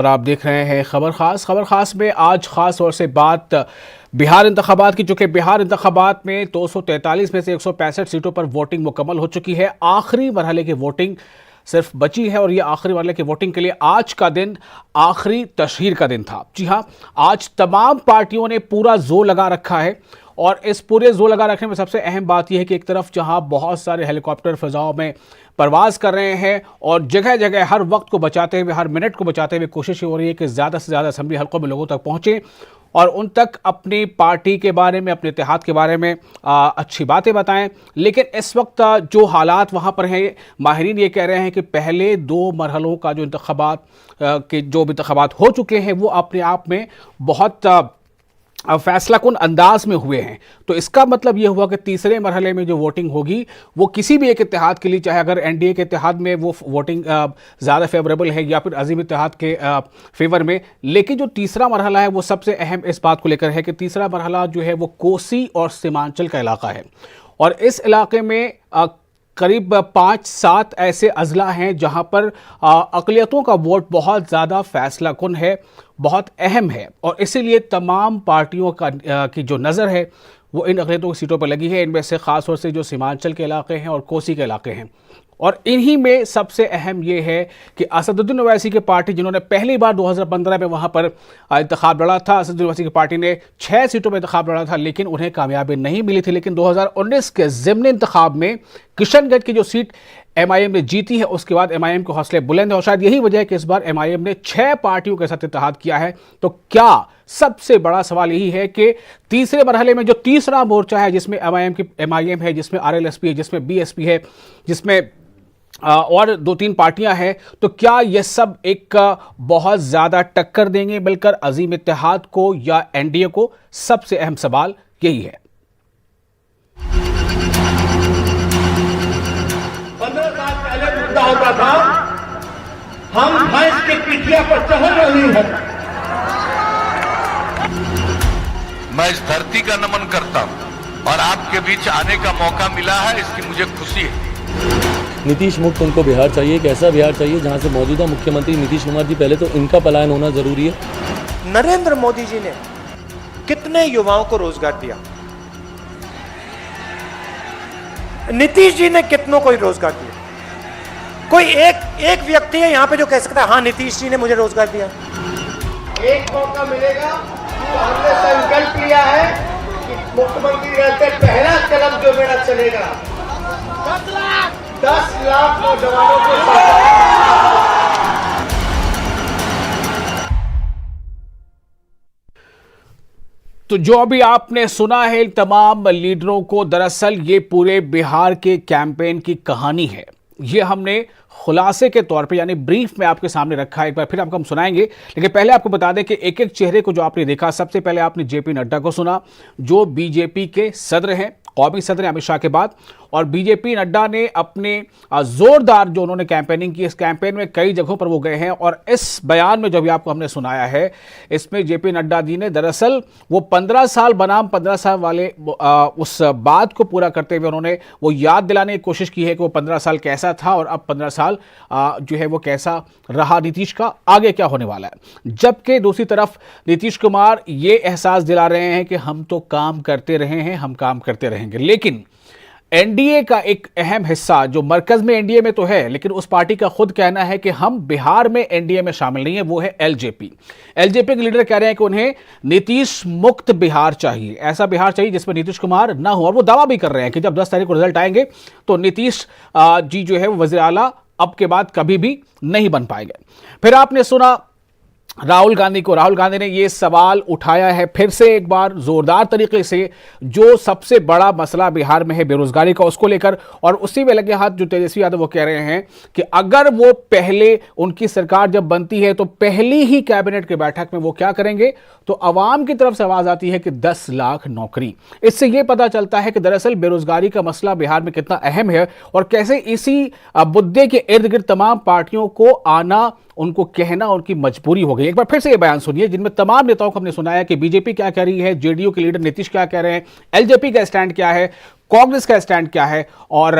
और आप देख रहे हैं खबर खास में आज खास तौर से बात बिहार इंतखाबात की। चूंकि बिहार इंतखाबात में 243 में से 165 सीटों पर वोटिंग मुकम्मल हो चुकी है। आखिरी मरहले की वोटिंग सिर्फ बची है और ये आखिरी मरहले की वोटिंग के लिए आज का दिन आखिरी तशहीर का दिन था। जी हां, आज तमाम पार्टियों ने पूरा जोर लगा रखा है और इस पूरे जोर लगा रखने में सबसे अहम बात यह है कि एक तरफ जहां बहुत सारे हेलीकॉप्टर फिजाओं में परवाज कर रहे हैं और जगह जगह हर वक्त को बचाते हुए, हर मिनट को बचाते हुए कोशिश हो रही है कि ज़्यादा से ज़्यादा असेंबली हलकों में लोगों तक पहुंचे और उन तक अपनी पार्टी के बारे में, अपने इत्तेहाद के बारे में अच्छी बातें बताएं। लेकिन इस वक्त जो हालात वहां पर हैं, माहिरीन ये कह रहे हैं कि पहले दो मरहलों का जो इंतखाबात हो चुके हैं वो अपने आप में बहुत फैसला कुन अंदाज में हुए हैं। तो इसका मतलब यह हुआ कि तीसरे मरहले में जो वोटिंग होगी वो किसी भी एक इत्तेहाद के लिए, चाहे अगर एनडीए के इत्तेहाद में वो वोटिंग ज़्यादा फेवरेबल है या फिर अजीम इत्तेहाद के फेवर में, लेकिन जो तीसरा मरहला है वो सबसे अहम इस बात को लेकर है कि तीसरा मरहला जो है वो कोसी और सीमांचल का इलाका है और इस इलाके में करीब 5-7 ऐसे अजला हैं जहां पर अक़लियतों का वोट बहुत ज़्यादा फैसला कुन है, बहुत अहम है और इसीलिए तमाम पार्टियों की जो नज़र है वो इन अक़लियतों की सीटों पर लगी है। इनमें से ख़ास तौर से जो सीमांचल के इलाके हैं और कोसी के इलाके हैं और इन्हीं में सबसे अहम ये है कि असदुद्दीन ओवैसी की पार्टी, जिन्होंने पहली बार 2015 में वहाँ पर इंतखाब लड़ा था, असदुद्दीन ओवैसी की पार्टी ने 6 सीटों में इंतखाब लड़ा था लेकिन उन्हें कामयाबी नहीं मिली थी। लेकिन 2019 के ज़िमनी इंतखाब में किशनगंज की जो सीट एमआईएम ने जीती है, उसके बाद एमआईएम के हौसले बुलंद है और शायद यही वजह है कि इस बार एमआईएम ने 6 पार्टियों के साथ इत्तेहाद किया है। तो क्या सबसे बड़ा सवाल यही है कि तीसरे मरहले में जो तीसरा मोर्चा है, जिसमें एमआईएम है, जिसमें आरएलएसपी है, जिसमें बीएसपी है, जिसमें और 2-3 पार्टियां हैं, तो क्या ये सब एक बहुत ज्यादा टक्कर देंगे मिलकर अजीम इत्तेहाद को या एनडीए को? सबसे अहम सवाल यही है। 15 साल पहले मुद्दा होता था, हम भैंस की पिठिया पर चढ़ रही है। मैं इस धरती का नमन करता हूं और आपके बीच आने का मौका मिला है, इसकी मुझे खुशी है। नीतीश मुक्त उनको बिहार चाहिए, एक ऐसा बिहार चाहिए जहां से मौजूदा मुख्यमंत्री नीतीश कुमार जी, पहले तो इनका पलायन होना जरूरी है। नरेंद्र मोदी जी ने कितने युवाओं को रोजगार दिया, नीतीश जी ने कितनों को रोजगार दिया? कोई एक व्यक्ति है यहां पे जो कह सकता है हाँ नीतीश जी ने मुझे रोजगार दिया? एक मौका मिलेगा तो हमने संकल्प लिया है कि मुख्यमंत्री रहते पहला कदम जो मेरा चलेगा 10 लाख नौजवानों को। तो जो अभी आपने सुना है तमाम लीडरों को, दरअसल ये पूरे बिहार के कैंपेन की कहानी है। ये हमने खुलासे के तौर पे यानी ब्रीफ में आपके सामने रखा है, एक बार फिर आपको हम सुनाएंगे। लेकिन पहले आपको बता दें कि एक एक चेहरे को जो आपने देखा, सबसे पहले आपने जेपी नड्डा को सुना जो बीजेपी के सदर हैं, कौमी सदर अमित शाह के बाद, और बीजेपी नड्डा ने अपने जोरदार जो उन्होंने कैंपेनिंग की, इस कैंपेन में कई जगहों पर वो गए हैं और इस बयान में जो भी आपको हमने सुनाया है, इसमें जेपी नड्डा जी ने दरअसल वो 15 साल बनाम 15 साल वाले उस बात को पूरा करते हुए उन्होंने वो याद दिलाने की कोशिश की है कि वो 15 साल कैसा था और अब 15 साल जो है वो कैसा रहा, नीतीश का आगे क्या होने वाला है। जबकि दूसरी तरफ नीतीश कुमार ये एहसास दिला रहे हैं कि हम तो काम करते रहे हैं, हम काम करते रहेंगे। लेकिन एनडीए का एक अहम हिस्सा जो मरकज में एनडीए में तो है, लेकिन उस पार्टी का खुद कहना है कि हम बिहार में एनडीए में शामिल नहीं है, वो है एलजेपी। एलजेपी के लीडर कह रहे हैं कि उन्हें नीतीश मुक्त बिहार चाहिए, ऐसा बिहार चाहिए जिसमें नीतीश कुमार ना हो। और वो दावा भी कर रहे हैं कि जब 10 तारीख को रिजल्ट आएंगे तो नीतीश जी जो है वो वज़ीर आला अब के बाद कभी भी नहीं बन पाएंगे। फिर आपने सुना राहुल गांधी को। राहुल गांधी ने यह सवाल उठाया है फिर से एक बार जोरदार तरीके से, जो सबसे बड़ा मसला बिहार में है बेरोजगारी का, उसको लेकर। और उसी में लगे हाथ जो तेजस्वी यादव वो कह रहे हैं कि अगर वो पहले उनकी सरकार जब बनती है तो पहली ही कैबिनेट की बैठक में वो क्या करेंगे, तो अवाम की तरफ से आवाज आती है कि 10 लाख नौकरी। इससे यह पता चलता है कि दरअसल बेरोजगारी का मसला बिहार में कितना अहम है और कैसे इसी मुद्दे के इर्द गिर्द तमाम पार्टियों को आना, उनको कहना उनकी मजबूरी हो गई। एक बार फिर से ये बयान सुनिए जिनमें तमाम नेताओं को हमने सुनाया कि बीजेपी क्या कह रही है, जेडीयू के लीडर नीतीश क्या कह रहे हैं, एलजेपी का स्टैंड क्या है, कांग्रेस का स्टैंड क्या है और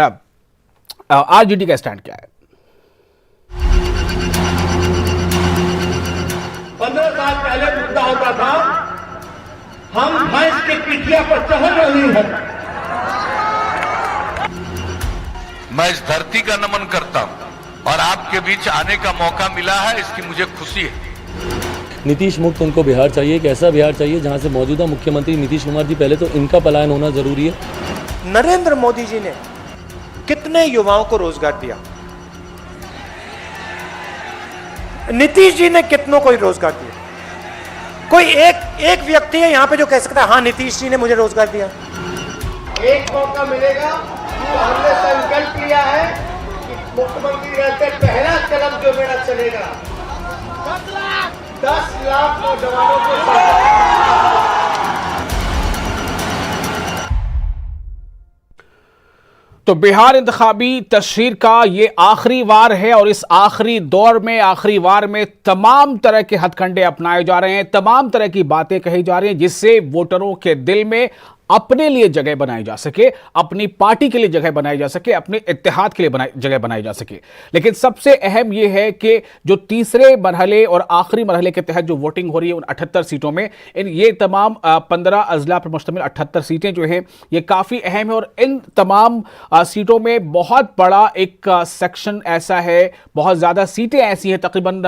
आरजेडी का स्टैंड क्या है। होता था, हम भैंस की पिठिया पर चढ़ रही है। मैं इस धरती का नमन करता हूं और आपके बीच आने का मौका मिला है, इसकी मुझे खुशी है। नीतीश मुक्त उनको बिहार चाहिए, एक ऐसा बिहार चाहिए जहां से मौजूदा मुख्यमंत्री नीतीश कुमार जी पहले तो इनका पलायन होना जरूरी है। नरेंद्र मोदी जी ने कितने युवाओं को रोजगार दिया, नीतीश जी ने कितनों को रोजगार दिया। कोई एक व्यक्ति है यहां पे जो कह सकता है हाँ नीतीश जी ने मुझे रोजगार दिया। एक मौका मिलेगा तो हमने संकल्प लिया है कि मुख्यमंत्री रहते पहला कदम जो मेरा चलेगा 10 लाख नौजवानों को। तो बिहार इंतखाबी तशरीर का ये आखिरी वार है और इस आखिरी दौर में, आखिरी वार में तमाम तरह के हथकंडे अपनाए जा रहे हैं, तमाम तरह की बातें कही जा रही हैं जिससे वोटरों के दिल में अपने लिए जगह बनाई जा सके, अपनी पार्टी के लिए जगह बनाई जा सके, अपने इत्तेहाद के लिए जगह बनाई जा सके। लेकिन सबसे अहम यह है कि जो तीसरे मरहले और आखिरी मरहले के तहत जो वोटिंग हो रही है उन 78 सीटों में, ये तमाम 15 अजला पर मुश्तमिल 78 सीटें जो हैं ये काफ़ी अहम है और इन तमाम सीटों में बहुत बड़ा एक सेक्शन ऐसा है, बहुत ज़्यादा सीटें ऐसी हैं, तकरीबन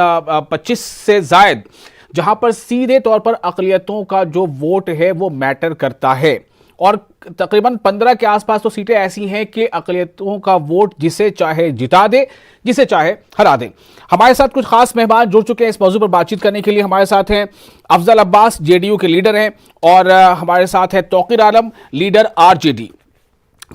25 से ज़ायद, जहां पर सीधे तौर पर अक़लियतों का जो वोट है वो मैटर करता है। और तकरीबन 15 के आसपास तो सीटें ऐसी हैं कि अक़लियतों का वोट जिसे चाहे जिता दे, जिसे चाहे हरा दे। हमारे साथ कुछ खास मेहमान जुड़ चुके हैं इस मौजू पर बातचीत करने के लिए। हमारे साथ हैं अफजल अब्बास, जेडीयू के लीडर हैं, और हमारे साथ है तौकीर आलम, लीडर आरजेडी।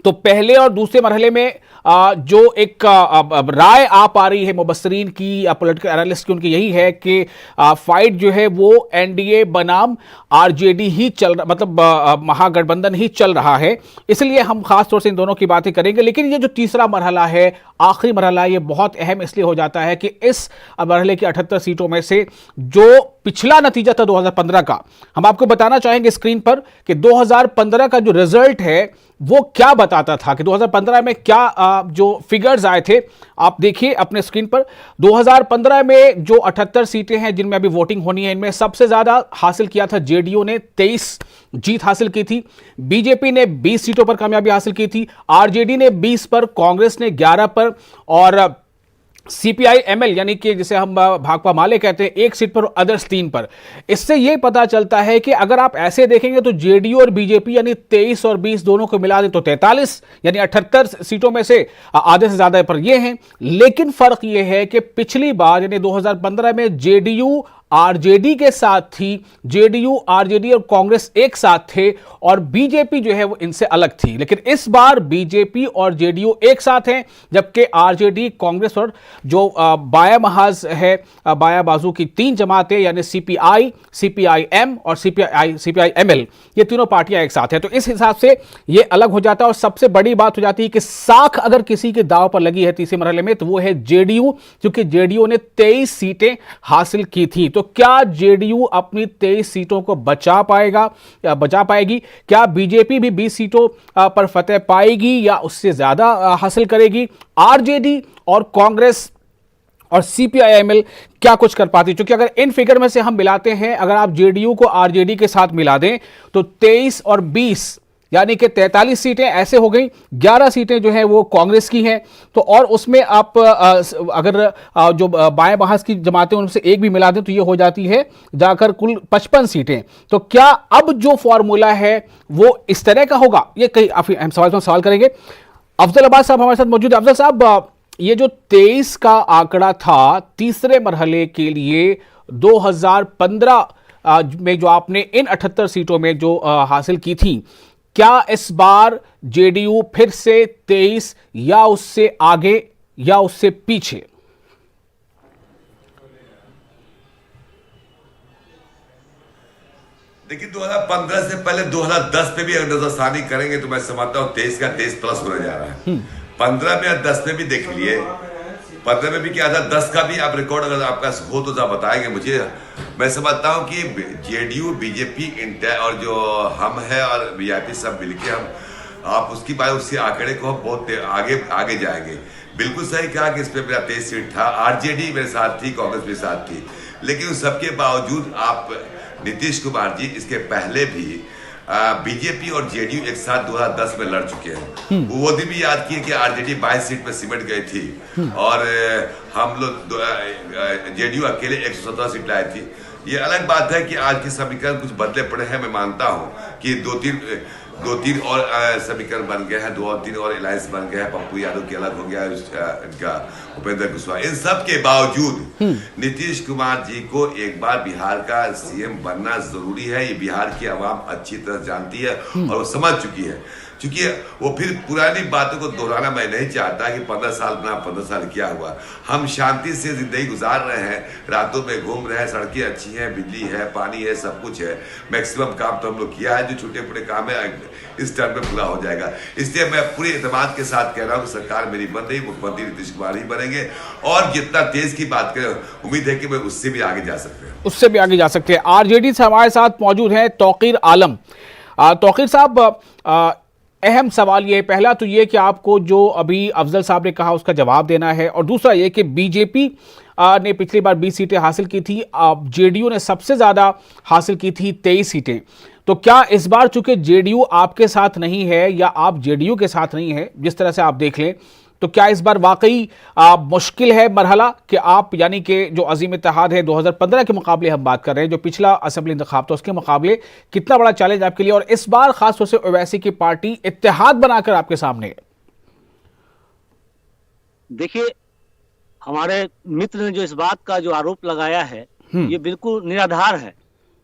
तो पहले और दूसरे मरहले में जो एक राय आ पा रही है मुबस्सरीन की या पॉलिटिकल एनालिस्ट की, उनकी यही है कि फाइट जो है वो एनडीए बनाम आरजेडी ही चल रहा, मतलब महागठबंधन ही चल रहा है। इसलिए हम खास तौर से इन दोनों की बातें करेंगे। लेकिन ये जो तीसरा मरहला है, आखिरी मरहला, ये बहुत अहम इसलिए हो जाता है कि इस मरहले की 78 सीटों में से जो पिछला नतीजा था 2015 का, हम आपको बताना चाहेंगे स्क्रीन पर कि 2015 का जो रिजल्ट है वो क्या बताता था, कि 2015 में क्या जो फिगर्स आए थे आप देखिए अपने स्क्रीन पर। 2015 में जो 78 सीटें हैं जिनमें अभी वोटिंग होनी है, इनमें सबसे ज्यादा हासिल किया था जेडीयू ने, 23 जीत हासिल की थी। बीजेपी ने 20 सीटों पर कामयाबी हासिल की थी, आरजेडी ने 20 पर, कांग्रेस ने 11 पर, और सीपीआई एमएल यानी कि जिसे हम भाकपा माले कहते हैं 1 सीट पर, और अदर्स 3 पर। इससे यह पता चलता है कि अगर आप ऐसे देखेंगे तो जेडीयू और बीजेपी यानी 23 और 20 दोनों को मिला दें तो 43 यानी 78 सीटों में से आधे से ज्यादा पर ये हैं। लेकिन फर्क यह है कि पिछली बार यानी 2015 में जेडीयू आरजेडी के साथ थी, जेडीयू आरजेडी और कांग्रेस एक साथ थे, और बीजेपी जो है वो इनसे अलग थी। लेकिन इस बार बीजेपी और जेडीयू एक साथ हैं, जबकि आरजेडी, कांग्रेस और जो बाया महाज है, बाया बाजू की 3 जमातें यानी सीपीआई, सीपीआईएम और सीपीआईएमएल, ये तीनों पार्टियां एक साथ हैं। तो इस हिसाब से ये अलग हो जाता है। और सबसे बड़ी बात हो जाती है कि साख अगर किसी के दांव पर लगी है तीसरे मरहले में तो वो है जेडीयू, क्योंकि जेडीयू ने 23 सीटें हासिल की थी। तो क्या जेडीयू अपनी 23 सीटों को बचा पाएगी? क्या बीजेपी भी 20 सीटों पर फतेह पाएगी या उससे ज्यादा हासिल करेगी? आरजेडी और कांग्रेस और सीपीआईएमएल क्या कुछ कर पाती? क्योंकि अगर इन फिगर में से हम मिलाते हैं, अगर आप जेडीयू को आरजेडी के साथ मिला दें तो 23 और 20 यानी कि 43 सीटें ऐसे हो गई, 11 सीटें जो है वो कांग्रेस की हैं। तो और उसमें आप अगर जो बाएं बहास की जमातें उनसे एक भी मिला दें तो ये हो जाती है जाकर कुल 55 सीटें। तो क्या अब जो फॉर्मूला है वो इस तरह का होगा? ये कई हम सवाल करेंगे। अफजल अब्बास साहब हमारे साथ मौजूद है। अफजल साहब, ये जो 23 का आंकड़ा था तीसरे मरहले के लिए 2015 में जो आपने इन 78 सीटों में जो हासिल की थी, क्या इस बार जेडीयू फिर से 23 या उससे आगे या उससे पीछे? देखिए 2015 से पहले 2010 पे भी अगर नजरसानी करेंगे तो मैं समझता हूं 23 का 23 प्लस होने जा रहा है। 15 में या 10 में भी देख लिए, 15 में भी क्या था, 10 का भी आप रिकॉर्ड अगर आपका हो तो आप बताएंगे मुझे। मैं समझता हूं कि जेडीयू, बीजेपी, इंटर और जो हम है और वीआईपी सब मिलके हम आप उसकी बात, उसके आंकड़े को बहुत आगे जाएंगे। बिल्कुल सही कहा कि इस पे मेरा 23 सीट था, आरजेडी मेरे साथ थी, कांग्रेस मेरे साथ थी, लेकिन उन सबके बावजूद आप नीतीश कुमार जी इसके पहले भी बीजेपी और जेडीयू एक साथ 2010 में लड़ चुके हैं। वो दिन भी याद किए कि आरजेडी 22 सीट में सिमट गई थी और हम लोग जेडीयू अकेले 117 सीट लाए थी। ये अलग बात है कि आज के समीकरण कुछ बदले पड़े हैं। मैं मानता हूं कि दो तीन और समीकरण बन गए हैं, 2 और 3 और अलायंस बन गए हैं। पप्पू यादव के अलग हो गया इनका उपेंद्र कुशवाहा। इन सब के बावजूद नीतीश कुमार जी को एक बार बिहार का सीएम बनना जरूरी है। ये बिहार की आवाम अच्छी तरह जानती है और वो समझ चुकी है। क्योंकि वो फिर पुरानी बातों को दोहराना मैं नहीं चाहता कि 15 साल बना 15 साल क्या हुआ। हम शांति से जिंदगी गुजार रहे हैं, रातों में घूम रहे हैं, सड़कें अच्छी हैं, बिजली है, पानी है, सब कुछ है। मैक्सिमम काम तो हम लोग किया है, जो छोटे मोटे काम है इस टर्म में पूरा हो जाएगा। इसलिए मैं पूरे एतमाद के साथ कह रहा हूँ कि सरकार मेरी बन रही, मुख्यमंत्री नीतीश कुमार ही बनेंगे और जितना तेज की बात करें उम्मीद है कि मैं उससे भी आगे जा सकते हैं। उससे भी आगे जा सकते हैं। आरजेडी से हमारे साथ मौजूद हैं तौकीर आलम। तौकीर साहब, अहम सवाल ये, पहला तो ये कि आपको जो अभी अफजल साहब ने कहा उसका जवाब देना है, और दूसरा ये कि बीजेपी ने पिछली बार 20 सीटें हासिल की थी, जेडीयू ने सबसे ज्यादा हासिल की थी 23 सीटें। तो क्या इस बार चूंकि जेडीयू आपके साथ नहीं है या आप जेडीयू के साथ नहीं है, जिस तरह से आप देख लें, तो क्या इस बार वाकई मुश्किल है मरहला कि आप, यानी कि जो अजीम इत्तेहाद है 2015 के मुकाबले हम बात कर रहे हैं, जो पिछला असेंबली इंतखाब था उसके मुकाबले, कितना बड़ा चैलेंज आपके लिए, और इस बार खासतौर से ओवैसी की पार्टी इत्तेहाद बनाकर आपके सामने है? देखिए, हमारे मित्र ने जो इस बात का जो आरोप लगाया है ये बिल्कुल निराधार है।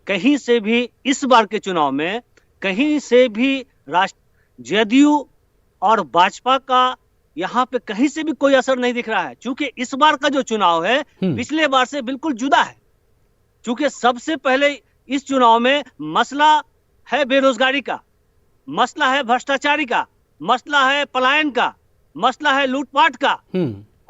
कहीं से भी इस बार के चुनाव में कहीं से भी जेडीयू और भाजपा का यहाँ पे कहीं से भी कोई असर नहीं दिख रहा है। चूंकि इस बार का जो चुनाव है पिछले बार से बिल्कुल जुदा है। चूंकि सबसे पहले इस चुनाव में मसला है बेरोजगारी का, मसला है भ्रष्टाचारी का, मसला है पलायन का, मसला है लूटपाट का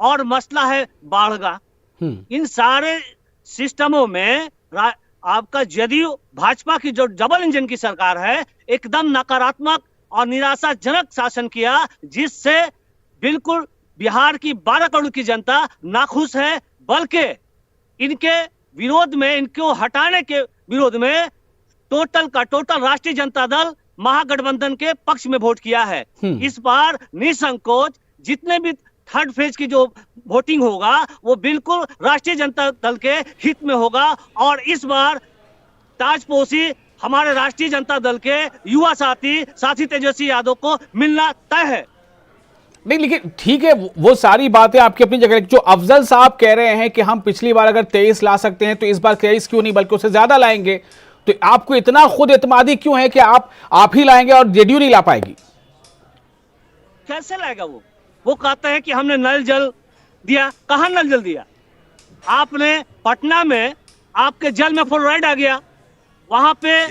और मसला है बाढ़ का। इन सारे सिस्टमों में आपका जेडीयू भाजपा की जो डबल इंजन की सरकार है, एकदम नकारात्मक और निराशाजनक शासन किया, जिससे बिल्कुल बिहार की 12 करोड़ की जनता नाखुश है। बल्कि इनके विरोध में, इनको हटाने के विरोध में टोटल का टोटल राष्ट्रीय जनता दल महागठबंधन के पक्ष में वोट किया है। इस बार निसंकोच जितने भी थर्ड फेज की जो वोटिंग होगा वो बिल्कुल राष्ट्रीय जनता दल के हित में होगा। और इस बार ताजपोशी हमारे राष्ट्रीय जनता दल के युवा साथी तेजस्वी यादव को मिलना तय है। नहीं, लेकिन ठीक है, वो सारी बातें आपकी अपनी जगह। जो अफजल साहब कह रहे हैं कि हम पिछली बार अगर 23 ला सकते हैं तो इस बार 23 क्यों नहीं बल्कि उससे ज्यादा लाएंगे, तो आपको इतना खुद एतमादी क्यों है कि आप ही लाएंगे और जेडीयू नहीं ला पाएगी? कैसे लाएगा वो कहते हैं कि हमने नल जल दिया। कहां नल जल दिया आपने? पटना में आपके जल में फ्लोराइड आ गया। वहां पे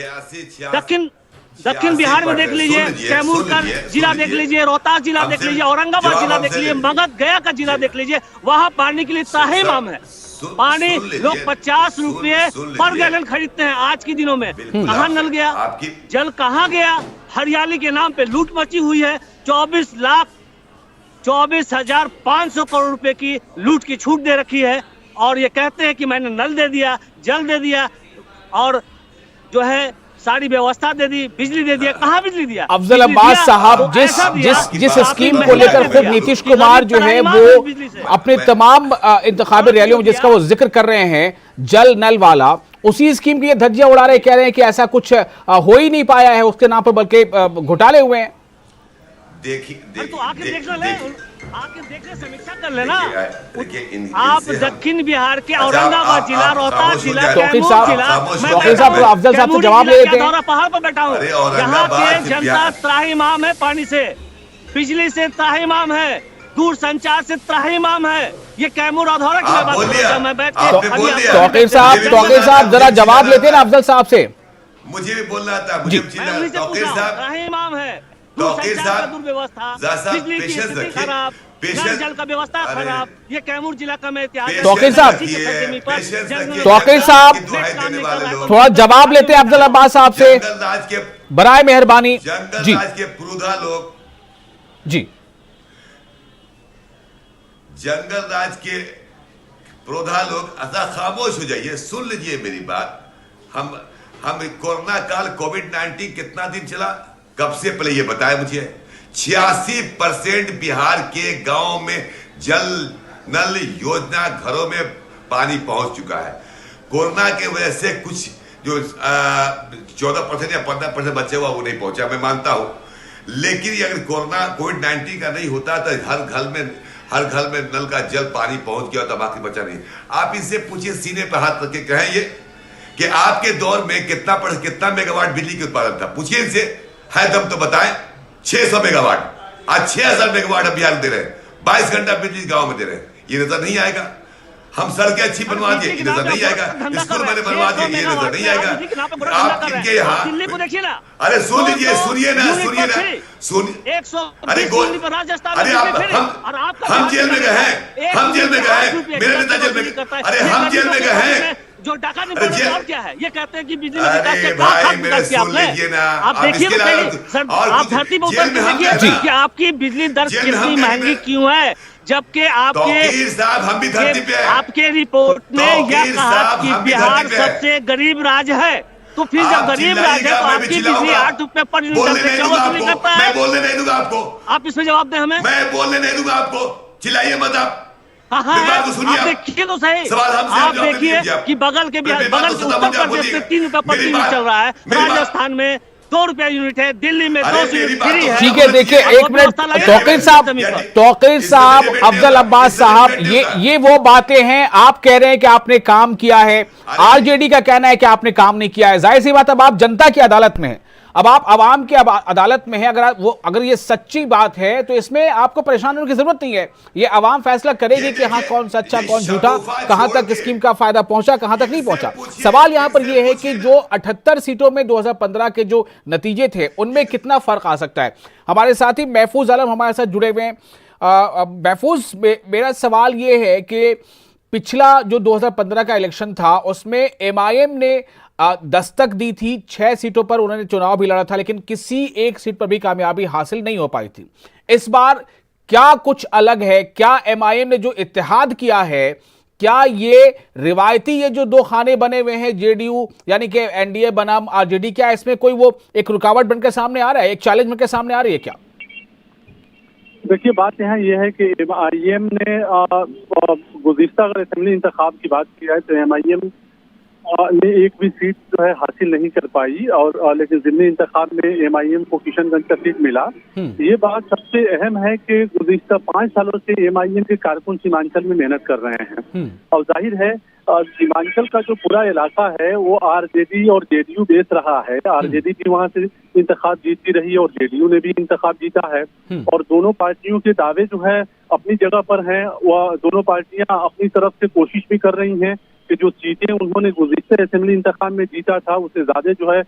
दक्षिण बिहार में देख लीजिए, कैमूर का जिला देख लीजिए, रोहतास जिला देख लीजिए, औरंगाबाद जिला देख लीजिए, मगध गया का जिला देख लीजिए, वहां पानी के लिए त्राहिमाम है। पानी लोग 50 रुपये पर गैलन खरीदते हैं आज के दिनों में। कहां नल गया? जल कहां गया? हरियाली के नाम पे लूट मची हुई है। 24,500 करोड़ रुपए की लूट की छूट दे रखी है और ये कहते हैं कि मैंने नल दे दिया, जल दे दिया और जो है सारी व्यवस्था दे दी, बिजली दे दिया। कहां बिजली दिया? अफजल अब्बास साहब, जिस स्कीम को लेकर खुद नीतीश कुमार जो है वो अपने तमाम इंतखाबी रैलियों में जिसका वो जिक्र कर रहे हैं, जल नल वाला, उसी स्कीम की ये धज्जियां उड़ा रहे, कह रहे हैं कि ऐसा कुछ हो ही नहीं पाया है उसके नाम पर, बल्कि घोटाले हुए हैं। तो आके देखने समीक्षा कर लेना। आप दक्षिण बिहार के औरंगाबाद जिला, रोहतास जिला, कैमूर जिला, अफजल साहब से जवाब ले लेते हैं। पहाड़ पर बैठा हूँ, यहाँ के जनता त्राहिमाम है। पानी से, बिजली से त्राहिमाम है, दूर संचार से त्राहिमाम है। ये कैमूर अधौरा की बात मैं बैठ के। तौकीर साहब जरा जवाब लेते हैं ना अफजल साहब से। मुझे भी बोलना था, त्राहिमाम है, दुर्व्यवस्था, बिजली की स्थिति खराब, जल का व्यवस्था खराब। ये कैमूर जिला का मैं इतिहास। तौकीर साहब थोड़ा जवाब लेते हैं अफजल अब्बास साहब से, बराए मेहरबानी। जी के पुरुधा लोग, जी जंगल राज के प्रोधा लोग, अतः खामोश हो जाइए, सुन लीजिए मेरी बात। हम हम कोरोना काल कोविड-19 कितना दिन चला, कब से, पहले ये बताए मुझे। 86% बिहार के गांव में जल नल योजना घरों में पानी पहुंच चुका है। कोरोना के वजह से कुछ जो 14% या 15% बचे हुआ वो नहीं पहुंचा, मैं मानता हूं। लेकिन अगर कोविड-19 का नहीं होता तो हर घर में नल का जल पानी पहुंच गया तो बाकी बचा नहीं। आप इनसे पूछिए, सीने पर हाथ रख के कहें ये कि आपके दौर में कितना मेगावाट बिजली के उत्पादन था, पूछिए इनसे, है दम तो बताएं। 600 मेगावाट, आज 6000 मेगावाट अब बिहार दे रहे हैं, 22 घंटा बिजली गांव में दे रहे हैं। ये नजर नहीं आएगा। हम सड़कें अच्छी बनवा दिए, ये नजर नहीं आएगा। स्कूल मैंने बनवा दिए, ये नजर नहीं आएगा। आप इनके यहाँ, दिल्ली को देखिए ना, अरे सुन लीजिए, सुनिए ना, अरे हम जेल में गए हैं, हम जेल में गए हैं, मेरे नेता जेल में गए, अरे हम जेल में गए हैं। जो डाका नहीं और क्या है, ये कहते हैं कि बिजली में विकास के भाई मेरे सुन लीजिए ना, आप देखिए तो सर, आप धरती पर उतर के देखिए कि आपकी बिजली दर कितनी महंगी क्यों है, जबकि आपके साहब हम भी धरती पे हैं। आपके रिपोर्ट में यह कहा कि बिहार सबसे गरीब राज्य है, तो फिर जब गरीब राज्य है तो आपकी बिजली 8 रुपए पर यूनिट से 14 रुपए करता है। मैं बोलने नहीं दूंगा आपको, आप इसमें जवाब दें हमें। मैं बोलने नहीं दूंगा आपको, चिल्लाइए मत आप। हाँ, आप देखिए तो सही, आप देखिए कि बगल के उत्तर प्रदेश में 3 रुपए पर यूनिट चल रहा है, राजस्थान में 2 रुपया यूनिट है, दिल्ली में 2 यूनिट फ्री है। ठीक है, देखिए एक मिनट, तौकीर साहब, अफजल अब्बास साहब, ये वो बातें हैं। आप कह रहे हैं कि आपने काम किया है, आरजेडी का कहना है कि आपने काम नहीं किया है। जाहिर सी बात, अब आप जनता की अदालत में हैं, अब आप आवाम की अदालत में हैं। अगर ये सच्ची बात है तो इसमें आपको परेशान होने की जरूरत नहीं है। ये आवाम फैसला करेगी कि हाँ कौन सच्चा कौन झूठा, कहां तक स्कीम का फायदा पहुंचा, कहां तक नहीं पहुंचा। सवाल यहां पर यह है कि जो 78 सीटों में 2015 के जो नतीजे थे उनमें कितना फर्क आ सकता है। हमारे साथी महफूज आलम हमारे साथ जुड़े हुए हैं। महफूज, मेरा सवाल ये है कि पिछला जो 2015 का इलेक्शन था उसमें MIM ने दस्तक दी थी, 6 सीटों पर उन्होंने चुनाव भी लड़ा था, लेकिन किसी एक सीट पर भी कामयाबी हासिल नहीं हो पाई थी। इस बार क्या कुछ अलग है? क्या MIM ने जो इत्तेहाद किया है, क्या ये रिवायती ये जो 2 खाने बने हुए हैं, JDU यानी कि NDA बनाम RJD, क्या इसमें कोई वो एक रुकावट बनकर सामने आ रहा है, एक चैलेंज बनकर सामने आ रही है क्या? देखिए, बात यहाँ ये है कि MIM ने गुज़िश्ता अगर असेंबली इंतखाब की बात की है तो MIM ने एक भी सीट जो है हासिल नहीं कर पाई, और लेकिन ज़िमनी इंतखाब में MIM को किशनगंज का सीट मिला। ये बात सबसे अहम है कि गुज़िश्ता 5 सालों से MIM के कारकुन सीमांचल में मेहनत कर रहे हैं, और जाहिर है सीमांचल का जो पूरा इलाका है वो RJD और JDU बेस रहा है। RJD भी वहाँ से इंतखाब जीतती रही और JDU ने भी इंतखाब जीता है, और दोनों पार्टियों के दावे जो है अपनी जगह पर हैं। वह दोनों पार्टियां अपनी तरफ से कोशिश भी कर रही हैं कि जो सीटें उन्होंने गुज़िश्ता असेंबली इंतखाब में जीता था उससे ज्यादा जो है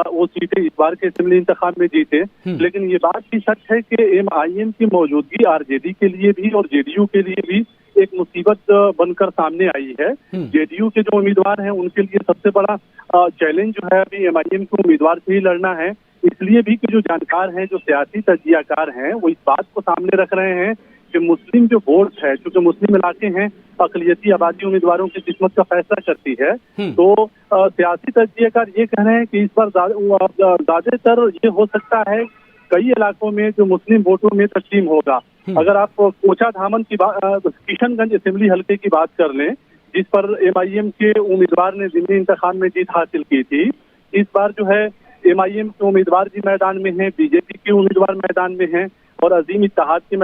वो सीटें इस बार के असेंबली इंतखाब में जीते। लेकिन ये बात भी सच है कि MIM की मौजूदगी RJD के लिए भी और JDU के लिए भी एक मुसीबत बनकर सामने आई है। JDU के जो उम्मीदवार हैं उनके लिए सबसे बड़ा चैलेंज जो है अभी MIM के उम्मीदवार से ही लड़ना है, इसलिए भी कि जो जानकार हैं, जो सियासी तजियाकार हैं, वो इस बात को सामने रख रहे हैं कि मुस्लिम जो वोट है, क्योंकि मुस्लिम इलाके हैं, अकलियती आबादी उम्मीदवारों की किस्मत का फैसला करती है। तो सियासी तजियाकार ये कह रहे हैं कि इस बार ज्यादातर ये हो सकता है कई इलाकों में जो मुस्लिम वोटों में तस्लीम होगा। अगर आप कोचा धामन की किशनगंज असेंबली हल्के की बात कर लें, जिस पर MIM के उम्मीदवार ने ज़िमनी इंतखाब में जीत हासिल की थी, इस बार जो है MIM के उम्मीदवार भी मैदान में हैं, BJP के उम्मीदवार मैदान में हैं और अजीम इत्तेहाद के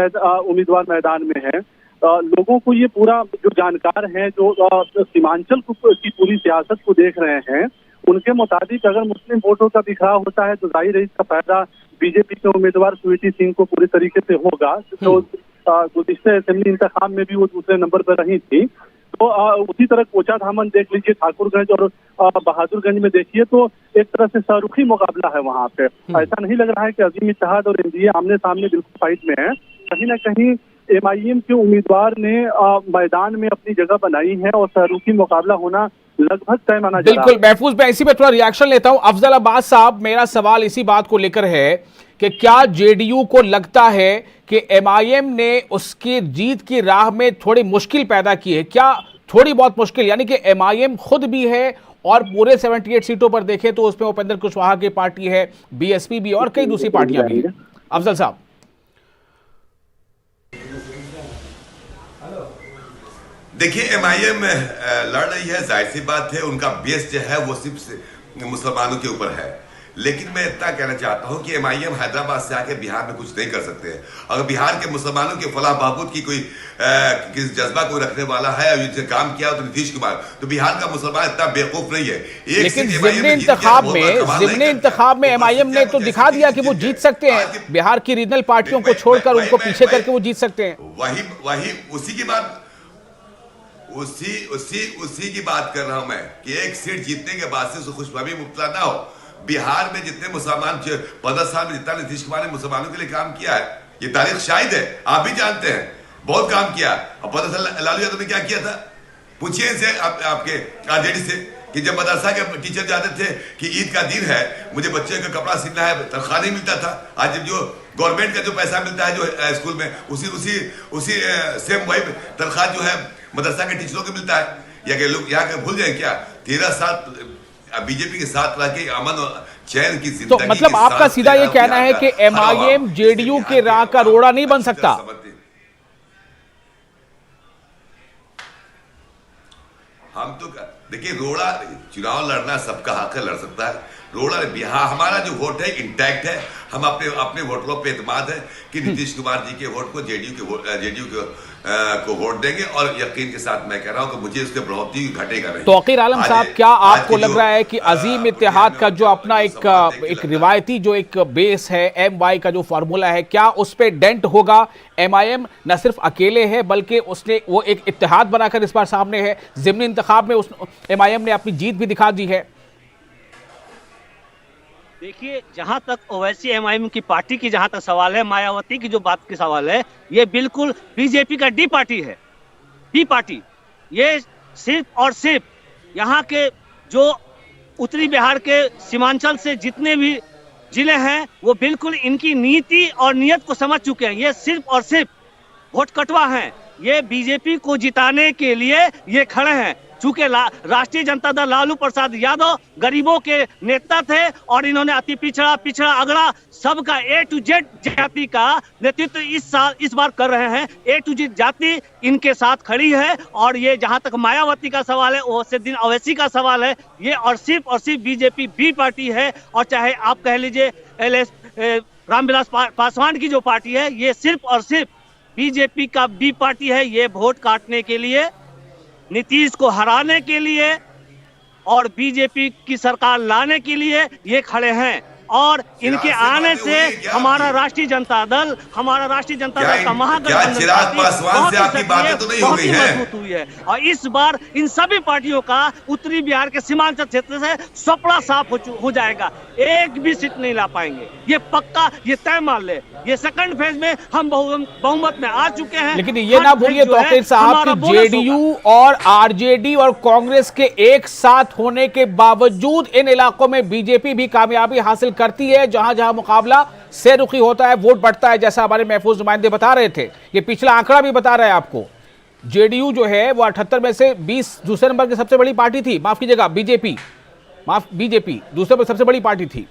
उम्मीदवार मैदान में हैं। लोगों को ये पूरा जो जानकार हैं, जो सीमांचल की पूरी सियासत को देख रहे हैं, उनके मुताबिक अगर मुस्लिम वोटों का बिखराव होता है तो जाहिर है इसका फायदा BJP के उम्मीदवार स्वीटी सिंह को पूरी तरीके से होगा। तो गुज़िश्ता असेंबली इंतखाब में भी वो दूसरे नंबर पर रही थी। तो उसी तरह कोचा धामन देख लीजिए, ठाकुरगंज और बहादुरगंज में देखिए, तो एक तरह से शाहरुखी मुकाबला है वहाँ पे। ऐसा नहीं लग रहा है कि अजीम इत्तेहाद और NDA आमने सामने बिल्कुल फाइट में है। कहीं ना कहीं MIM के उम्मीदवार ने मैदान में अपनी जगह बनाई है और शाहरुखी मुकाबला होना लगभग तय माना जा रहा है। बिल्कुल महफूज, मैं इसी पे थोड़ा रिएक्शन लेता हूं। अफजल अब्बास साहब, मेरा सवाल इसी बात को लेकर है कि क्या JDU को लगता है कि MIM ने उसकी जीत की राह में थोड़ी मुश्किल पैदा की है? क्या थोड़ी बहुत मुश्किल, यानी कि MIM खुद भी है और पूरे 78 सीटों पर देखें तो उसमें उपेंद्र कुशवाहा की पार्टी है, बीएसपी भी और कई दूसरी पार्टियां भी हैं। अफजल साहब, देखिए एमआईएम लड़ रही है, जाहिर सी बात है, उनका बेस जो है वो सिर्फ मुसलमानों के ऊपर है। लेकिन मैं इतना कहना चाहता हूं कि एमआईएम हैदराबाद से आके बिहार में कुछ नहीं कर सकते हैं। अगर बिहार के मुसलमानों के फलाह बहबूद की कोई किस जज्बा को रखने वाला है और इनसे काम किया तो नीतीश कुमार, तो बिहार का मुसलमान इतना बेवकूफ नहीं है। लेकिन ज़िमनी इंतखाब में एमआईएम ने तो दिखा दिया कि वो जीत सकते हैं, बिहार की रीजनल पार्टियों को छोड़कर उनको पीछे करके वो जीत सकते हैं। वही उसी की बात उसी की बात कर रहा हूं मैं कि एक सीट जीतने के बाद से खुशफहमी मुब्तला ना हो। बिहार में जितने मुसलमान 15 साल में जितना नीतीश कुमार ने मुसलमानों के लिए काम किया है, ये तारीख शाहिद है, आप भी जानते हैं, बहुत काम किया। और 15 साल लालू यादव ने क्या किया था, पूछिए इनसे आपके आरजेडी से कि जब मदरसा के टीचर जाते थे कि ईद का दिन है, मुझे बच्चे का कपड़ा सिलना है, तनख्वाह नहीं मिलता था। आज जो गवर्नमेंट का जो पैसा मिलता है जो स्कूल में, उसी सेम वही तनख्वाह जो है मदरसा के टीचरों को मिलता है। या कि लोग यहाँ के भूल जाए क्या, 13 साल बीजेपी के साथ रह के अमन और चैन की जिंदगी। तो मतलब आपका सीधा ये कहना है कि एमआईएम जेडीयू के राह का रोड़ा नहीं बन सकता? हम तो देखिए, रोड़ा चुनाव लड़ना सबका हक है, लड़ सकता है। रोड़ा बिहार हमारा जो वोट है इंटैक्ट है, हम अपने वोटरों पे एतमाद है कि नीतीश कुमार जी के वोट को जेडीयू को वोट देंगे। और यकीन के साथ मैं कह रहा हूं कि मुझे उसके बढ़ोतरी घटेगा नहीं। तौकीर आलम साहब, क्या आपको लग रहा है कि अजीम इत्तेहाद का जो अपना एक रिवायती जो एक बेस है, एमवाई का जो फार्मूला है, क्या उस पर डेंट होगा? एमआईएम न सिर्फ अकेले है बल्कि उसने वो एक इत्तेहाद बनाकर इस बार सामने है। ज़िमनी इंतखाब में एमआईएम ने अपनी जीत भी दिखा दी है। देखिए, जहां तक ओवैसी एमआईएम की पार्टी की जहां तक सवाल है, मायावती की जो बात की सवाल है, ये बिल्कुल बीजेपी का डी पार्टी है। डी पार्टी ये सिर्फ और सिर्फ यहाँ के जो उत्तरी बिहार के सीमांचल से जितने भी जिले हैं वो बिल्कुल इनकी नीति और नियत को समझ चुके हैं। ये सिर्फ और सिर्फ वोट कटवा हैं, ये बीजेपी को जिताने के लिए ये खड़े हैं। चूंकि राष्ट्रीय जनता दल लालू प्रसाद यादव गरीबों के नेता थे और इन्होंने अति पिछड़ा अगड़ा सबका ए टू जेड जाति का नेतृत्व इस बार कर रहे हैं। ए टू जेड जाति इनके साथ खड़ी है। और ये जहां तक मायावती का सवाल है, ओवैसी ओवैसी का सवाल है, ये और सिर्फ बीजेपी बी पार्टी है। और चाहे आप कह लीजिए रामविलास पासवान की जो पार्टी है, ये सिर्फ और सिर्फ बीजेपी का बी पार्टी है। ये वोट काटने के लिए, नीतीश को हराने के लिए और बीजेपी की सरकार लाने के लिए ये खड़े हैं। और इनके आने से हमारा राष्ट्रीय जनता दल का महागठबंधन बहुत ही मजबूत हुई है। और इस बार इन सभी पार्टियों का उत्तरी बिहार के सीमांचल क्षेत्र से सपड़ा साफ हो जाएगा। एक भी सीट नहीं ला पाएंगे, ये पक्का, ये तय मान ले। ये सेकंड फेज में हम बहुमत में आ चुके हैं। लेकिन ये ना भूलिए तौकीर साहब कि जेडीयू और आरजेडी और कांग्रेस के एक साथ होने के बावजूद इन इलाकों में बीजेपी भी कामयाबी हासिल करती है। जहां जहां मुकाबला से रुखी होता है, वोट बढ़ता है, जैसा हमारे महफूज नुमाइंदे बता रहे थे। ये पिछला आंकड़ा भी बता रहा है आपको। जेडीयू जो है वो 78 में से 20 दूसरे नंबर की सबसे बड़ी पार्टी थी, माफ कीजिएगा बीजेपी दूसरे पर सबसे बड़ी पार्टी थी।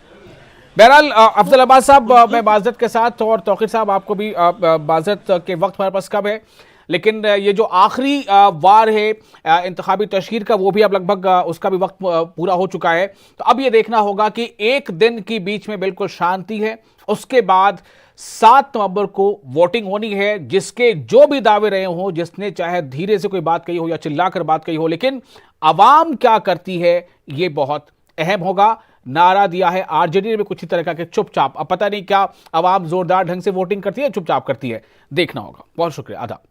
बहरहाल अफजल अब्बास साहब, मैं माजरत के साथ, और तौकीर साहब आपको भी माजरत के वक्त हमारे पास कब है, लेकिन ये जो आखिरी वार है इंतखाबी तशहीर का, वो भी अब लगभग उसका भी वक्त पूरा हो चुका है। तो अब ये देखना होगा कि एक दिन के बीच में बिल्कुल शांति है, उसके बाद 7 नवंबर को वोटिंग होनी है। जिसके जो भी दावे रहे हों, जिसने चाहे धीरे से कोई बात कही हो या चिल्लाकर बात कही हो, लेकिन आवाम क्या करती है ये बहुत अहम होगा। नारा दिया है आरजेडी ने भी कुछ ही तरह का कि चुपचाप। अब पता नहीं क्या आवाम जोरदार ढंग से वोटिंग करती है, चुपचाप करती है, देखना होगा। बहुत शुक्रिया, आदाब।